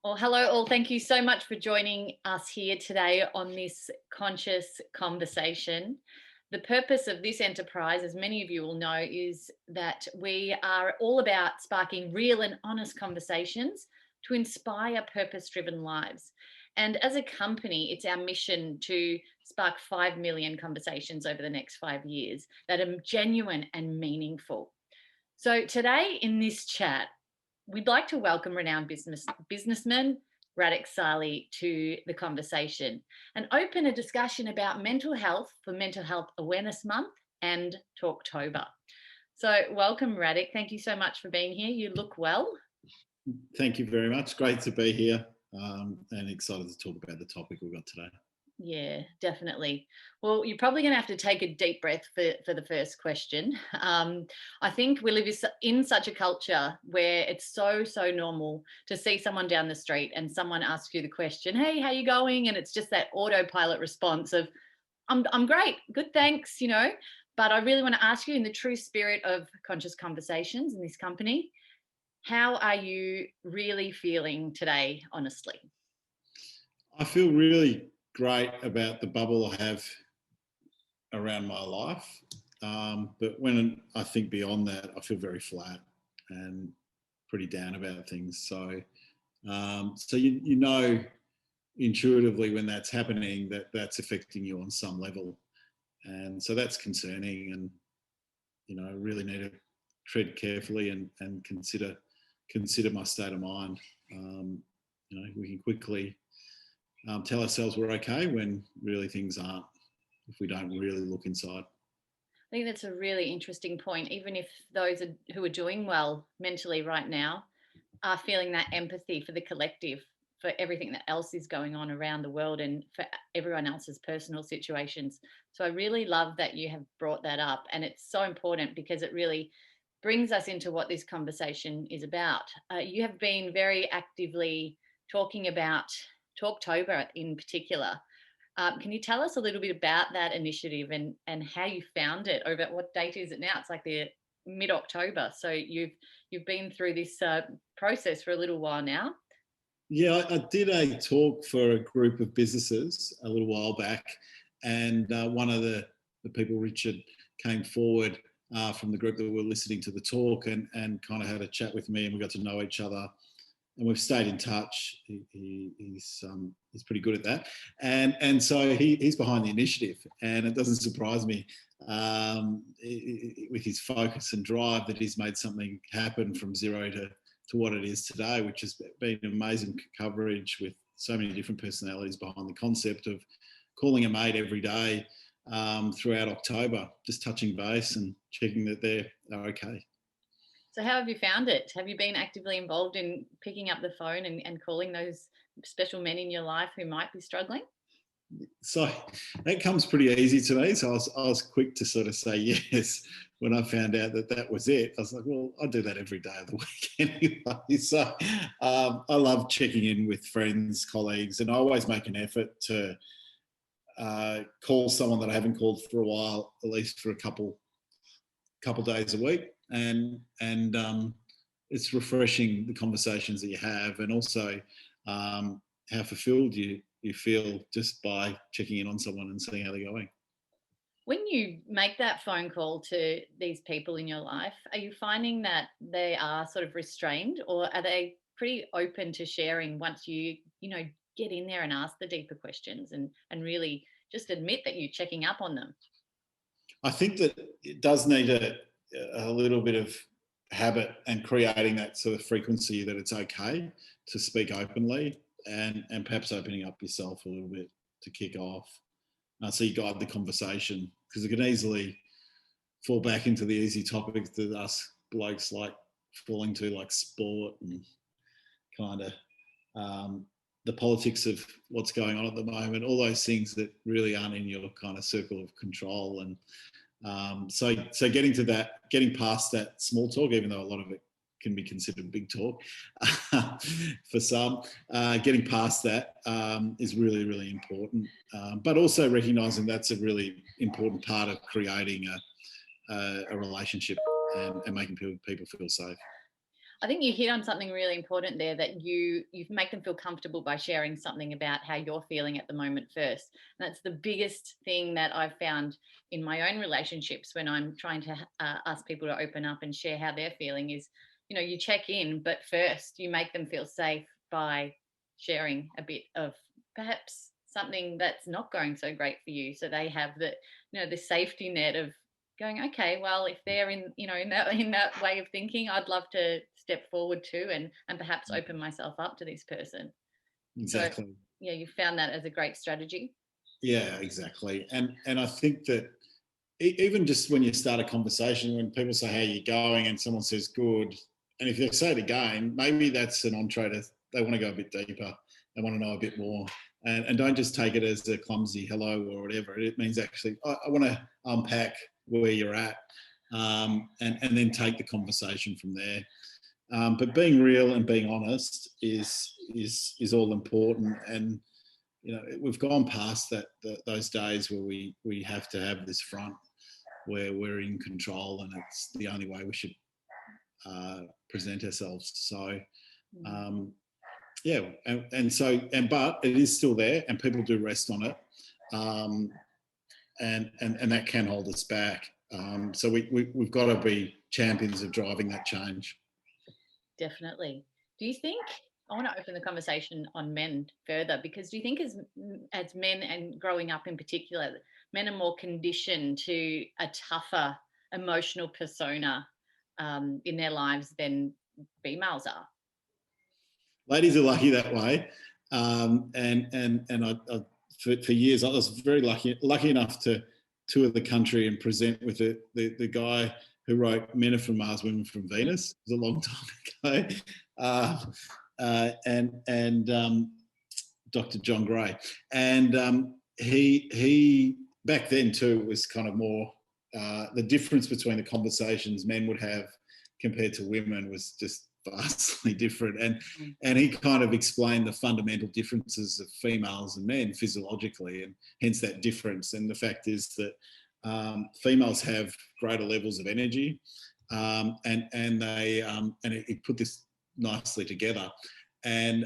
Well, hello all. Thank you so much for joining us here today on this conscious conversation. The purpose of this enterprise, as many of you will know, is that we are all about sparking real and honest conversations to inspire purpose-driven lives. And as a company, it's our mission to spark 5 million conversations over the next 5 years that are genuine and meaningful. So today in this chat, we'd like to welcome renowned businessman Radek Sali to the conversation and open a discussion about mental health for Mental Health Awareness Month and Talktober. So welcome, Radek. Thank you so much for being here. You look well. Thank you very much. Great to be here and excited to talk about the topic we've got today. Yeah, definitely. Well, you're probably going to have to take a deep breath for the first question. I think we live in such a culture where it's so normal to see someone down the street and someone asks you the question, "Hey, how you going?" And it's just that autopilot response of, "I'm great, good, thanks," you know. But I really want to ask you, in the true spirit of conscious conversations in this company, how are you really feeling today, honestly? I feel really great about the bubble I have around my life. But when I think beyond that, I feel very flat and pretty down about things. So you know intuitively when that's happening that that's affecting you on some level. And so that's concerning, and, you know, I really need to tread carefully and consider my state of mind. You know, we can quickly tell ourselves we're okay when really things aren't, if we don't really look inside. I think that's a really interesting point. Even if those who are doing well mentally right now are feeling that empathy for the collective, for everything that else is going on around the world and for everyone else's personal situations. So I really love that you have brought that up. And it's so important because it really brings us into what this conversation is about. You have been very actively talking about Talktober in particular. Can you tell us a little bit about that initiative and how you found it? Over what date is it now? It's like the mid-October. So you've been through this process for a little while now. Yeah, I did a talk for a group of businesses a little while back, and one of the people, Richard, came forward from the group that were listening to the talk and kind of had a chat with me, and we got to know each other. And we've stayed in touch. He's pretty good at that, and so he's behind the initiative, and it doesn't surprise me with his focus and drive that he's made something happen from zero to what it is today, which has been amazing coverage with so many different personalities behind the concept of calling a mate every day throughout October, just touching base and checking that they're okay. So how have you found it? Have you been actively involved in picking up the phone and calling those special men in your life who might be struggling? So that comes pretty easy to me. So I was quick to sort of say yes when I found out that was it. I was like, well, I do that every day of the week anyway. So I love checking in with friends, colleagues, and I always make an effort to call someone that I haven't called for a while, at least for a couple days a week. And it's refreshing, the conversations that you have, and also how fulfilled you feel just by checking in on someone and seeing how they're going. When you make that phone call to these people in your life, are you finding that they are sort of restrained, or are they pretty open to sharing once you get in there and ask the deeper questions and really just admit that you're checking up on them? I think that it does need a little bit of habit and creating that sort of frequency that it's okay to speak openly, and perhaps opening up yourself a little bit to kick off. So you guide the conversation, because it can easily fall back into the easy topics that us blokes like falling to, like sport and kind of the politics of what's going on at the moment, all those things that really aren't in your kind of circle of control. And so getting past that small talk, even though a lot of it can be considered big talk for some, getting past that is really, really important. But also recognising that's a really important part of creating a relationship and making people feel safe. I think you hit on something really important there, that you make them feel comfortable by sharing something about how you're feeling at the moment first. And that's the biggest thing that I've found in my own relationships when I'm trying to ask people to open up and share how they're feeling is, you check in, but first you make them feel safe by sharing a bit of perhaps something that's not going so great for you, so they have the safety net of going, okay, well, if they're in that way of thinking, I'd love to step forward too, and perhaps open myself up to this person. So Exactly. yeah, you found that as a great strategy. Yeah, exactly. And I think that even just when you start a conversation, when people say how you're going and someone says good, and if they say it again, maybe that's an entree to, they want to go a bit deeper, they want to know a bit more, and don't just take it as a clumsy hello or whatever. It means actually I want to unpack where you're at, and then take the conversation from there. But being real and being honest is all important. And we've gone past those days where we have to have this front where we're in control and it's the only way we should present ourselves. So yeah, but it is still there, and people do rest on it, and that can hold us back. So we've got to be champions of driving that change. Definitely. Do you think, I want to open the conversation on men further, because do you think as men, and growing up in particular, men are more conditioned to a tougher emotional persona in their lives than females are? Ladies are lucky that way, and for years I was very lucky enough to tour the country and present with the guy who wrote Men Are From Mars, Women From Venus. It was a long time ago, and Dr. John Gray, and he back then too was kind of more the difference between the conversations men would have compared to women was just vastly different, and he kind of explained the fundamental differences of females and men physiologically, and hence that difference. And the fact is that females have greater levels of energy, and they and he put this nicely together, and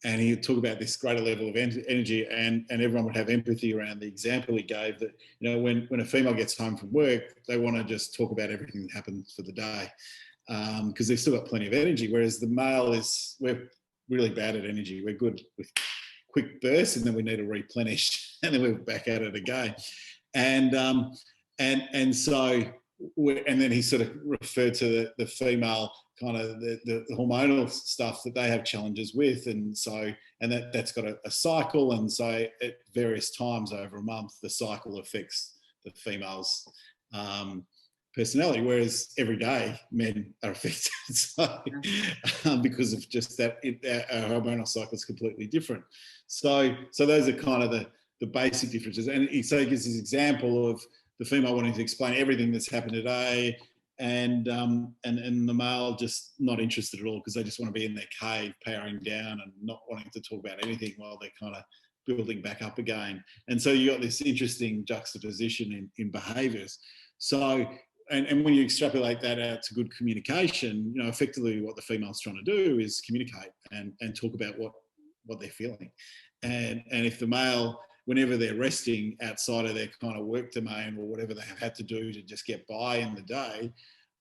he would talk about this greater level of energy, and everyone would have empathy around the example he gave that, when a female gets home from work, they want to just talk about everything that happened for the day, because they've still got plenty of energy, whereas the male we're really bad at energy. We're good with quick bursts, and then we need to replenish, and then we're back at it again. And so, and then he sort of referred to the female kind of the hormonal stuff that they have challenges with, and so that's got a cycle, and so at various times over a month, the cycle affects the female's personality, whereas every day men are affected. So because of just that, our hormonal cycle is completely different. So those are kind of the basic differences. And he gives this example of the female wanting to explain everything that's happened today, and the male just not interested at all, because they just want to be in their cave powering down and not wanting to talk about anything while they're kind of building back up again. And so you got this interesting juxtaposition in behaviours. So and when you extrapolate that out to good communication, effectively what the female's trying to do is communicate and talk about what they're feeling. And if the male, whenever they're resting outside of their kind of work domain or whatever they have had to do to just get by in the day,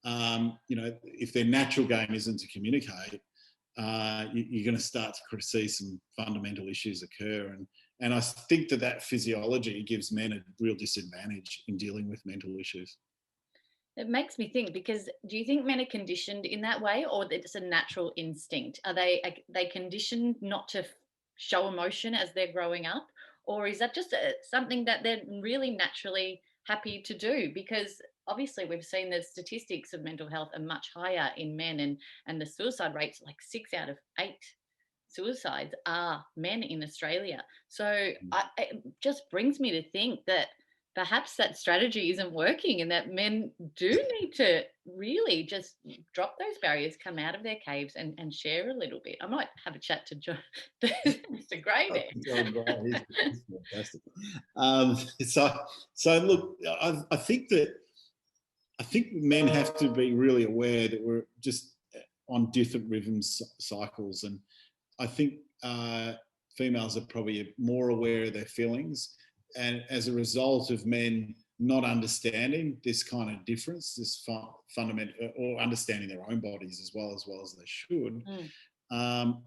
if their natural game isn't to communicate, you're going to start to see some fundamental issues occur. And I think that physiology gives men a real disadvantage in dealing with mental issues. It makes me think, because do you think men are conditioned in that way, or it's a natural instinct? Are they conditioned not to show emotion as they're growing up, or is that just something that they're really naturally happy to do? Because obviously we've seen the statistics of mental health are much higher in men, and the suicide rates, like 6 out of 8 suicides are men in Australia. So it just brings me to think that perhaps that strategy isn't working, and that men do need to really just drop those barriers, come out of their caves and share a little bit. I might have a chat to John, Mr. Gray there. John Gray, he's fantastic. So look, I think men have to be really aware that we're just on different rhythms, cycles. And I think females are probably more aware of their feelings. And as a result of men not understanding this kind of difference, this fundamental, or understanding their own bodies as well as they should,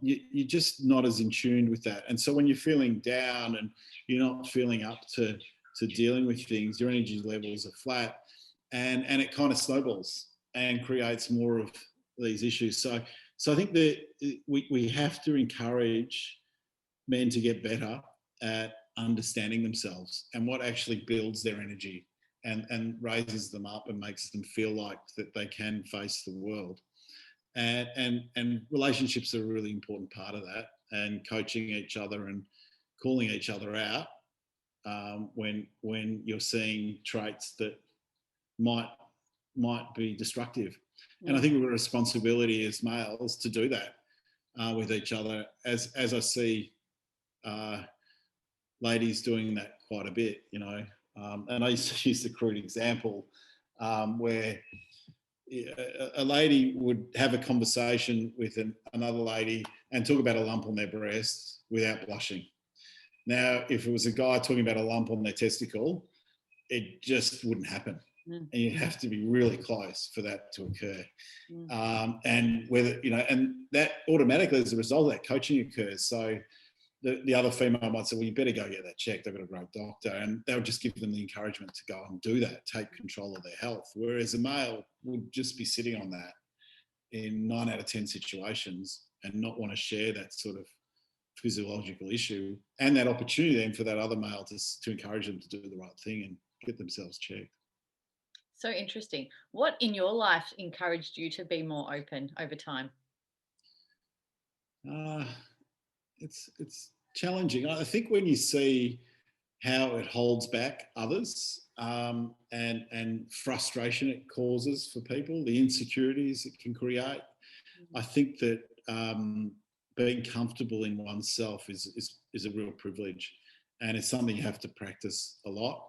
you're just not as in tune with that. And so when you're feeling down and you're not feeling up to dealing with things, your energy levels are flat, and it kind of snowballs and creates more of these issues. So I think that we have to encourage men to get better at understanding themselves and what actually builds their energy and raises them up and makes them feel like that they can face the world. And relationships are a really important part of that, and coaching each other and calling each other out when you're seeing traits that might be destructive. And I think we've got a responsibility as males to do that with each other, as I see ladies doing that quite a bit, you know. And I used to use the crude example where a lady would have a conversation with another lady and talk about a lump on their breast without blushing. Now, if it was a guy talking about a lump on their testicle, it just wouldn't happen. And you'd have to be really close for that to occur. And whether, you know, and that automatically as a result of that, coaching occurs. So the other female might say, well, you better go get that checked. I've got a great doctor. And they'll just give them the encouragement to go and do that, take control of their health. Whereas a male would just be sitting on that in 9 out of 10 situations and not want to share that sort of physiological issue and that opportunity then for that other male to encourage them to do the right thing and get themselves checked. So interesting. What in your life encouraged you to be more open over time? It's challenging. I think when you see how it holds back others and frustration it causes for people, the insecurities it can create, I think that being comfortable in oneself is a real privilege, and it's something you have to practice a lot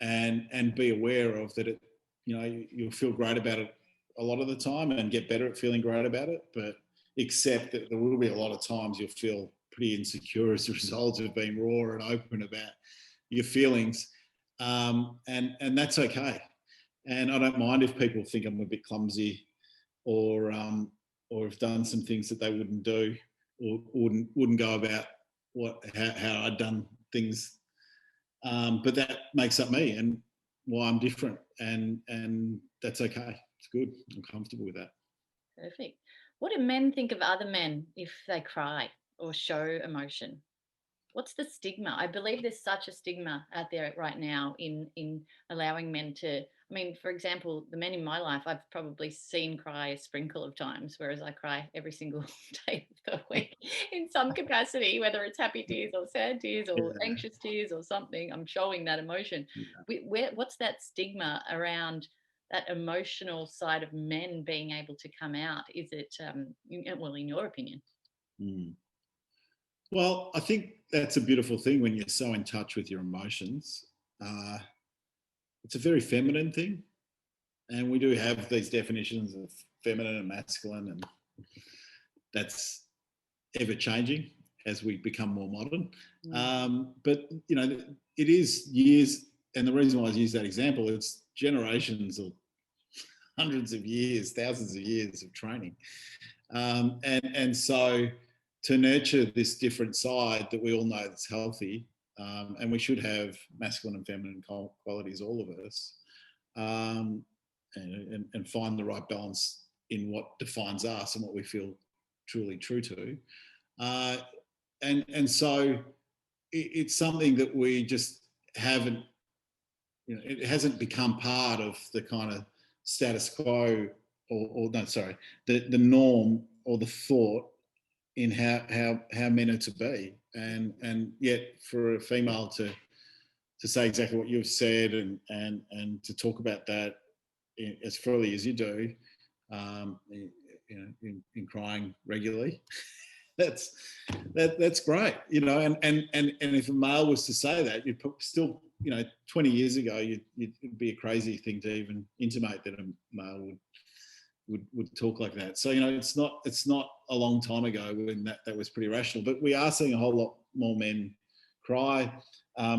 and be aware of that. You'll feel great about it a lot of the time and get better at feeling great about it, but accept that there will be a lot of times you'll feel pretty insecure as a result of being raw and open about your feelings, and that's okay. And I don't mind if people think I'm a bit clumsy or have done some things that they wouldn't do or wouldn't go about how I'd done things, but that makes up me and why I'm different, and that's okay. It's good. I'm comfortable with that. Perfect. What do men think of other men if they cry or show emotion? What's the stigma? I believe there's such a stigma out there right now in allowing men to, I mean, for example, the men in my life, I've probably seen cry a sprinkle of times, whereas I cry every single day of the week in some capacity, whether it's happy tears or sad tears or anxious tears or something, I'm showing that emotion. What's that stigma around that emotional side of men being able to come out? Is it, well, in your opinion? Well, I think that's a beautiful thing when you're so in touch with your emotions. It's a very feminine thing. And we do have these definitions of feminine and masculine, and that's ever changing as we become more modern. But, you know, it is years, and the reason why I use that example, it's generations or hundreds of years, thousands of years of training. And so to nurture this different side that we all know that's healthy, and we should have masculine and feminine qualities, all of us, and find the right balance in what defines us and what we feel truly true to. And so it's something that we just haven't, you know, it hasn't become part of the kind of status quo the norm or the thought in how men are to be. And yet for a female to say exactly what you've said and to talk about that as freely as you do, in crying regularly, that's great, you know. And if a male was to say that, you'd still, you know, 20 years ago, it'd be a crazy thing to even intimate that a male would would talk like that. So, it's not a long time ago when that was pretty rational, but we are seeing a whole lot more men cry.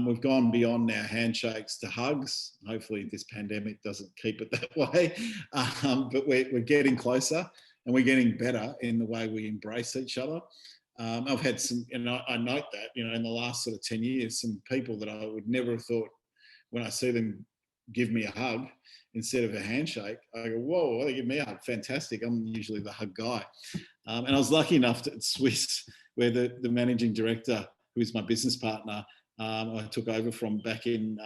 We've gone beyond our handshakes to hugs. Hopefully this pandemic doesn't keep it that way. But we're getting closer, and we're getting better in the way we embrace each other. I've had some, and I note that, in the last sort of 10 years, some people that I would never have thought, when I see them give me a hug instead of a handshake, I go, whoa, they give me a hug. Fantastic. I'm usually the hug guy. And I was lucky enough to, at Swiss, where the managing director, who is my business partner, I took over from back in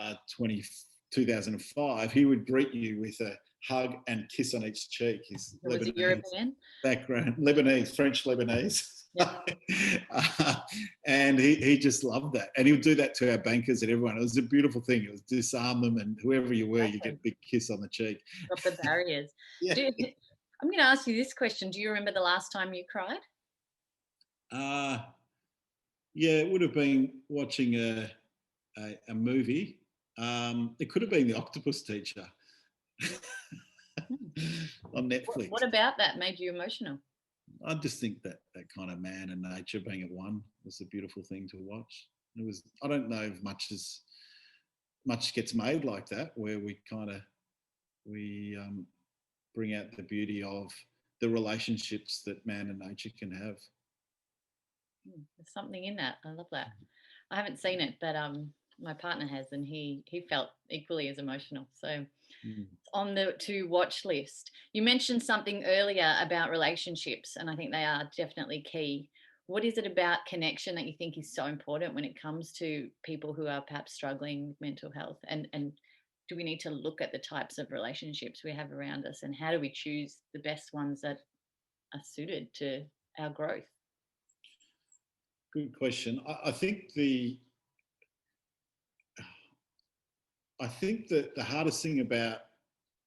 2005, he would greet you with a hug and kiss on each cheek. He's Was Lebanese it European? background, French Lebanese. Yep. And he just loved that. And he would do that to our bankers and everyone. It was a beautiful thing. It was disarm them, and whoever you were, you get a big kiss on the cheek. Drop the barriers. Yeah. I'm going to ask you this question. Do you remember the last time you cried? Yeah, it would have been watching a movie. It could have been The Octopus Teacher on Netflix. What about that made you emotional? I just think that kind of man and nature being at one was a beautiful thing to watch. It was. I don't know if much gets made like that, where we bring out the beauty of the relationships that man and nature can have. There's something in that. I love that. I haven't seen it, but my partner has, and he felt equally as emotional. So it's on the to watch list. You mentioned something earlier about relationships, and I think they are definitely key. What is it about connection that you think is so important when it comes to people who are perhaps struggling with mental health? And do we need to look at the types of relationships we have around us, and how do we choose the best ones that are suited to our growth? Good question. I think that the hardest thing about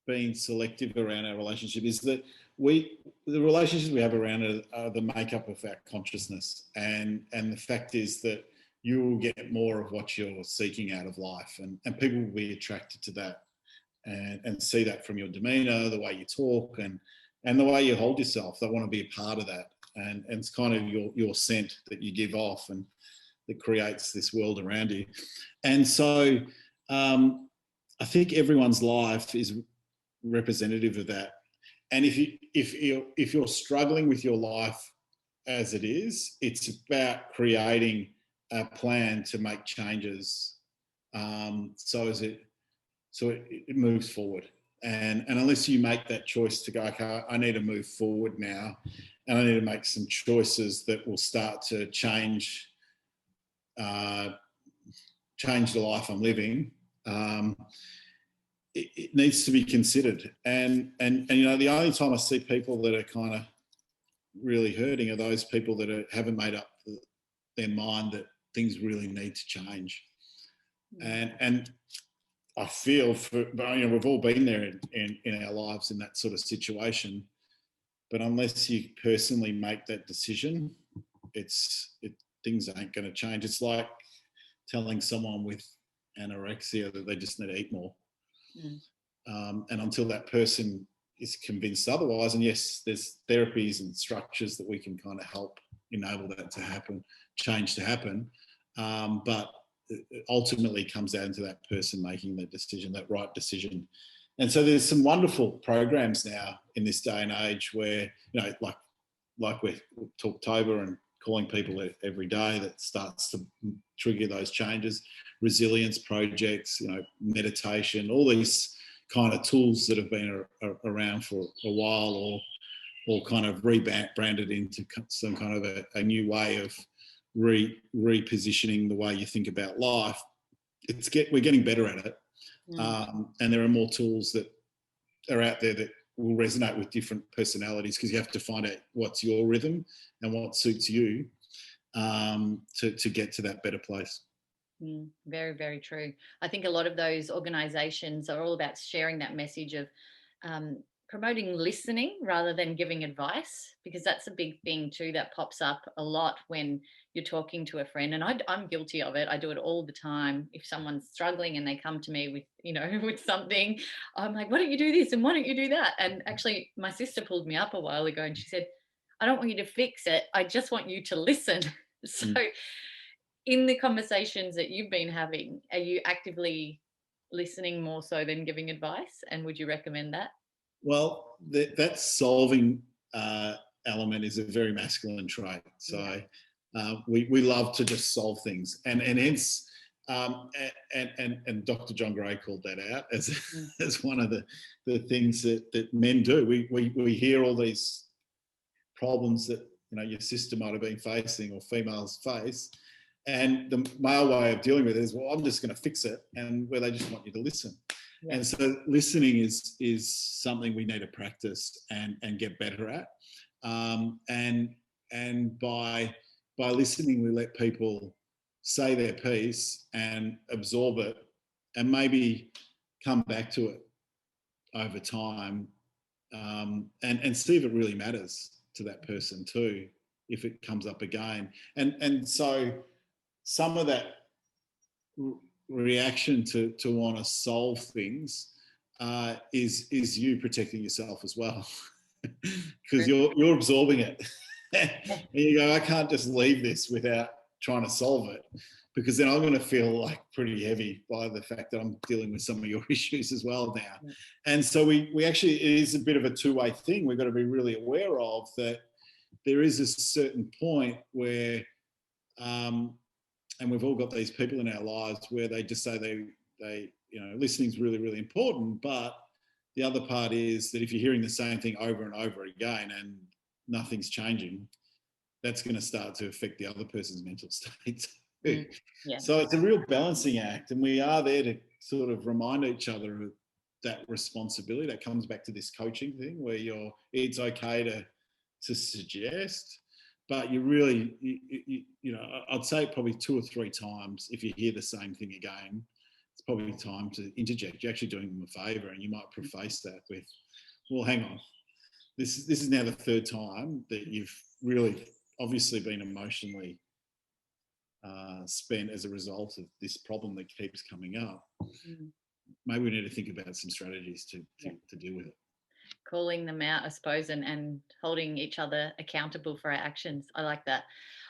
being selective around our relationship is that the relationships we have around it are the makeup of our consciousness, and the fact is that you will get more of what you're seeking out of life, and people will be attracted to that and see that from your demeanor, the way you talk, and the way you hold yourself. They want to be a part of that, and it's kind of your scent that you give off, and that creates this world around you. And so I think everyone's life is representative of that. And if you're struggling with your life as it is, it's about creating a plan to make changes, so it moves forward. And unless you make that choice to go, okay, I need to move forward now, and I need to make some choices that will start to change the life I'm living, it needs to be considered. And the only time I see people that are kind of really hurting are those people that haven't made up their mind that things really need to change. And I feel we've all been there in our lives in that sort of situation, but unless you personally make that decision, things aren't going to change. It's like telling someone with anorexia that they just need to eat more. And until that person is convinced otherwise, and yes, there's therapies and structures that we can kind of help enable that to happen, change to happen, but it ultimately comes down to that person making the decision, that right decision. And so there's some wonderful programs now in this day and age where, like we're Talktober and calling people every day, that starts to trigger those changes. Resilience projects, meditation, all these kind of tools that have been around for a while, or kind of rebranded into some kind of a new way of repositioning the way you think about life. We're getting better at it, and there are more tools that are out there that will resonate with different personalities, because you have to find out what's your rhythm and what suits you, to get to that better place. Very, very true. I think a lot of those organizations are all about sharing that message of promoting listening rather than giving advice, because that's a big thing too that pops up a lot when you're talking to a friend. And I'm guilty of it. I do it all the time. If someone's struggling and they come to me with, with something, I'm like, why don't you do this and why don't you do that? And actually, my sister pulled me up a while ago and she said, I don't want you to fix it. I just want you to listen. So, Mm. in the conversations that you've been having, are you actively listening more so than giving advice? And would you recommend that? Well, that solving element is a very masculine trait. Yeah. So we love to just solve things, and hence and Dr. John Gray called that out as Mm. as one of the things that men do. We hear all these problems that your sister might have been facing or females face, and the male way of dealing with it is, well, I'm just going to fix it, and where they just want you to listen. Yeah. And so listening is something we need to practice and get better at. And by listening, we let people say their piece and absorb it, and maybe come back to it over time, and see if it really matters to that person too, if it comes up again. And so some of that reaction to want to solve things is you protecting yourself as well, because you're absorbing it. And you go, I can't just leave this without trying to solve it, because then I'm going to feel like pretty heavy by the fact that I'm dealing with some of your issues as well now. Yeah. And so we actually, it is a bit of a two-way thing. We've got to be really aware of that. There is a certain point where and we've all got these people in our lives where they just say they listening is really, really important. But the other part is that if you're hearing the same thing over and over again and nothing's changing, that's going to start to affect the other person's mental state too. Yeah. So it's a real balancing act, and we are there to sort of remind each other of that responsibility. That comes back to this coaching thing where it's okay to suggest, but you really, I'd say probably 2 or 3 times, if you hear the same thing again, it's probably time to interject. You're actually doing them a favour, and you might preface that with, well, hang on, this is now the 3rd time that you've really obviously been emotionally spent as a result of this problem that keeps coming up. Maybe we need to think about some strategies to deal with it. Calling them out, I suppose, and holding each other accountable for our actions. I like that.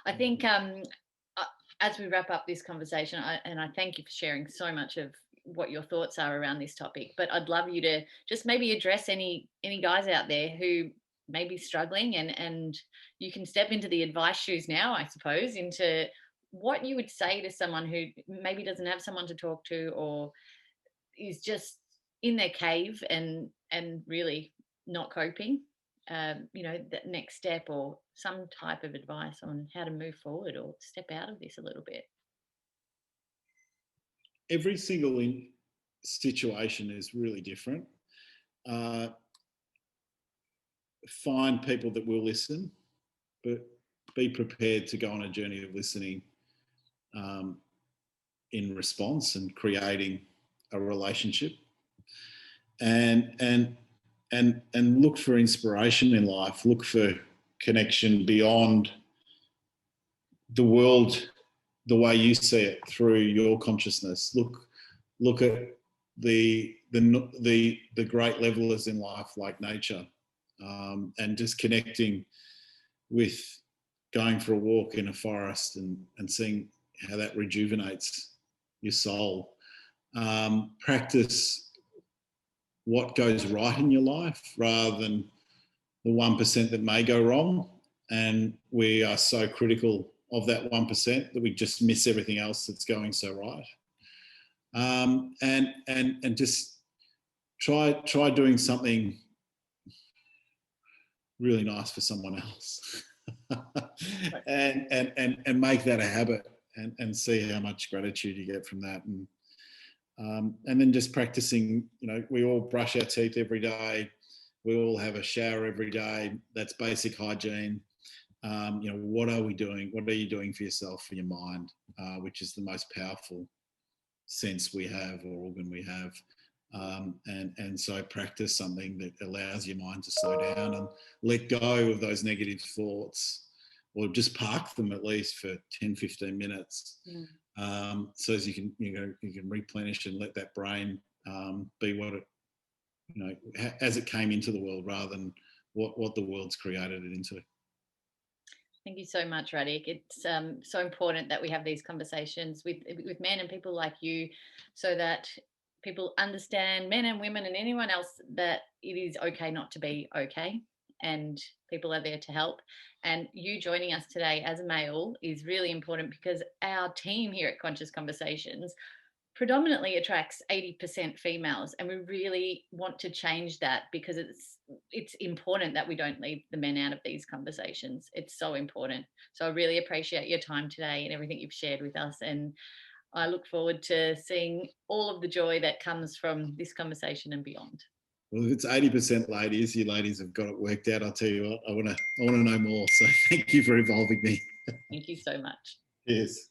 I think as we wrap up this conversation, and I thank you for sharing so much of what your thoughts are around this topic, but I'd love you to just maybe address any guys out there who may be struggling, and you can step into the advice shoes now, I suppose, into what you would say to someone who maybe doesn't have someone to talk to, or is just in their cave and really not coping. That next step, or some type of advice on how to move forward or step out of this a little bit. Every single situation is really different. Find people that will listen, but be prepared to go on a journey of listening in response and creating a relationship, and look for inspiration in life. Look for connection beyond the world the way you see it, through your consciousness. Look at the great levelers in life, like nature, and just connecting with going for a walk in a forest and seeing how that rejuvenates your soul. Practice what goes right in your life rather than the 1% that may go wrong. And we are so critical of that 1% that we just miss everything else that's going so right. And just try doing something really nice for someone else. and make that a habit, and see how much gratitude you get from that. And then just practicing, we all brush our teeth every day. We all have a shower every day. That's basic hygiene. What are we doing? What are you doing for yourself, for your mind, which is the most powerful sense we have, or organ we have? And so practice something that allows your mind to slow down and let go of those negative thoughts, or just park them at least for 10, 15 minutes. So as you can replenish and let that brain be what it, as it came into the world, rather than what the world's created it into. Thank you so much, Radek. It's so important that we have these conversations with men and people like you, so that people understand, men and women and anyone else, that it is okay not to be okay, and people are there to help. And you joining us today as a male is really important, because our team here at Conscious Conversations predominantly attracts 80% females, and we really want to change that, because it's important that we don't leave the men out of these conversations. It's so important. So I really appreciate your time today and everything you've shared with us, and I look forward to seeing all of the joy that comes from this conversation and beyond. Well, if it's 80% ladies, you ladies have got it worked out. I'll tell you what, I want to know more. So thank you for involving me. Thank you so much. Cheers.